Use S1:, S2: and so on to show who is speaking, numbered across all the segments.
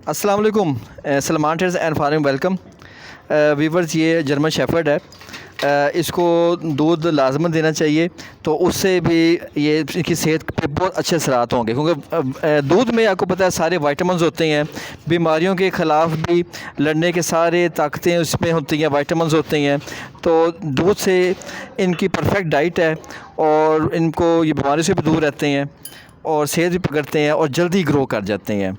S1: अस्सलाम वालेकुम। Salman trades and farming welcome viewers. ये जर्मन शेफर्ड है। इसको दूध लाजमन देना चाहिए, तो उससे भी ये इसकी सेहत पे बहुत अच्छे असरात होंगे, क्योंकि दूध में आपको पता है सारे वाइटामिन्स होते हैं। बीमारियों के ख़िलाफ़ भी लड़ने के सारे ताकतें उसमें होती हैं, वाइटामिन्स होते हैं। तो दूध से इनकी परफेक्ट डाइट है और इनको ये बीमारियों से भी दूर रहते हैं और सेहत भी पकड़ते हैं और जल्दी ग्रो कर जाते हैं।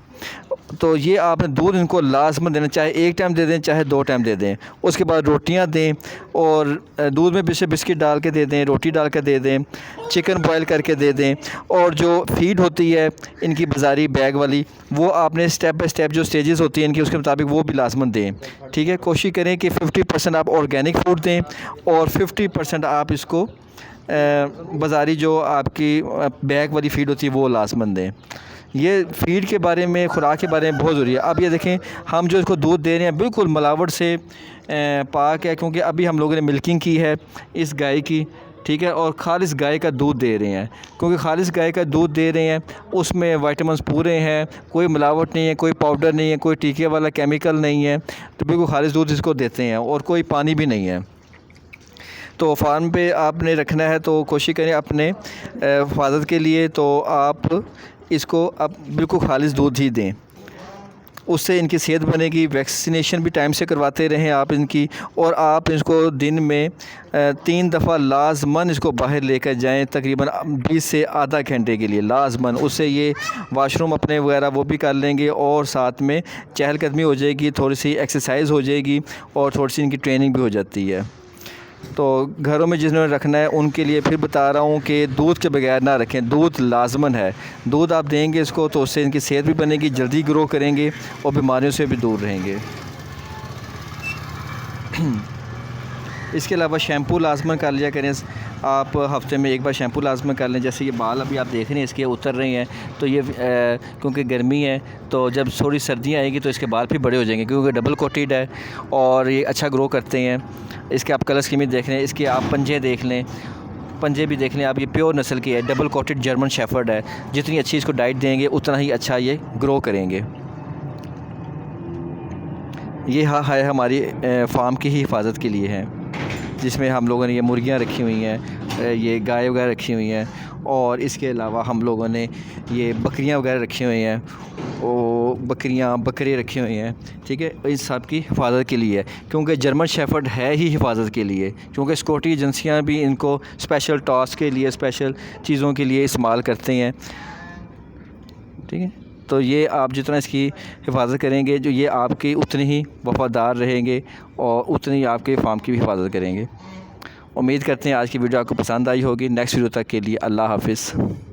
S1: तो ये आपने दूध इनको लाजमन देना, चाहे एक टाइम दे दें चाहे 2 टाइम दे दें। उसके बाद रोटियां दें और दूध में बिस्किट डाल के दे दें, रोटी डाल के दे दें, चिकन बॉयल करके दे दें। और जो फीड होती है इनकी बाज़ारी बैग वाली, वो आपने स्टेप बाय स्टेप जो स्टेजेस होती हैं इनकी, उसके मुताबिक वो भी लाजमन दें। ठीक है, कोशिश करें कि 50% आप ऑर्गेनिक फूड दें और 50% आप इसको बाज़ारी जो आपकी बैग वाली फ़ीड होती है वो लाजमन दें। ये फ़ीड के बारे में, खुराक के बारे में बहुत ज़रूरी है। अब ये देखें, हम जो इसको दूध दे रहे हैं बिल्कुल मिलावट से पाक है, क्योंकि अभी हम लोगों ने मिल्किंग की है इस गाय की। ठीक है, और खालिस गाय का दूध दे रहे हैं, क्योंकि खालिस गाय का दूध दे रहे हैं उसमें विटामिन्स पूरे हैं, कोई मिलावट नहीं है, कोई पाउडर नहीं है, कोई टीके वाला केमिकल नहीं है। तो बिल्कुल खालिस दूध इसको देते हैं और कोई पानी भी नहीं है। तो फार्म पे आपने रखना है तो कोशिश करें अपने हिफाजत के लिए, तो आप इसको अब बिल्कुल खालिस दूध ही दें, उससे इनकी सेहत बनेगी। वैक्सीनेशन भी टाइम से करवाते रहें आप इनकी, और आप इसको दिन में 3 दफ़ा लाजमन इसको बाहर लेकर जाएं, तकरीबन 20 से आधा घंटे के लिए लाजमन। उससे ये वाशरूम अपने वगैरह वो भी कर लेंगे और साथ में चहलकदमी हो जाएगी, थोड़ी सी एक्सरसाइज हो जाएगी और थोड़ी सी इनकी ट्रेनिंग भी हो जाती है। तो घरों में जिन्होंने रखना है उनके लिए फिर बता रहा हूँ कि दूध के बगैर ना रखें, दूध लाजमन है। दूध आप देंगे इसको तो उससे इनकी सेहत भी बनेगी, जल्दी ग्रो करेंगे और बीमारियों से भी दूर रहेंगे। इसके अलावा शैम्पू लाजमन कर लिया करें आप, हफ़्ते में एक बार शैम्पू लाजमन कर लें। जैसे ये बाल अभी आप देख रहे हैं इसके उतर रहे हैं, तो ये क्योंकि गर्मी है, तो जब थोड़ी सर्दियाँ आएगी तो इसके बाल भी बड़े हो जाएंगे, क्योंकि डबल कोटेड है और ये अच्छा ग्रो करते हैं। इसके आप कलर स्कीम देख लें, इसके आप पंजे देख लें, पंजे भी देख लें आप। ये प्योर नस्ल की है, डबल कोटेड जर्मन शेफर्ड है। जितनी अच्छी इसको डाइट देंगे उतना ही अच्छा ये ग्रो करेंगे। ये है हमारी फार्म की ही हिफाजत के लिए है, जिसमें हम लोगों ने ये मुर्गियाँ रखी हुई हैं, ये गाय वगैरह रखी हुई हैं, और इसके अलावा हम लोगों ने ये बकरियाँ वगैरह रखी हुई हैं, और बकरे रखे हुए हैं। ठीक है, इन सब की हिफाजत के लिए, क्योंकि जर्मन शेफर्ड है ही हिफाजत के लिए, क्योंकि सिक्योरिटी एजेंसियाँ भी इनको स्पेशल टास्क के लिए, स्पेशल चीज़ों के लिए इस्तेमाल करते हैं। ठीक है, तो ये आप जितना इसकी हिफाजत करेंगे, जो ये आपके उतने ही वफ़ादार रहेंगे और उतनी ही आपके फार्म की भी हिफाजत करेंगे। उम्मीद करते हैं आज की वीडियो आपको पसंद आई होगी। नेक्स्ट वीडियो तक के लिए अल्लाह हाफ़िज़।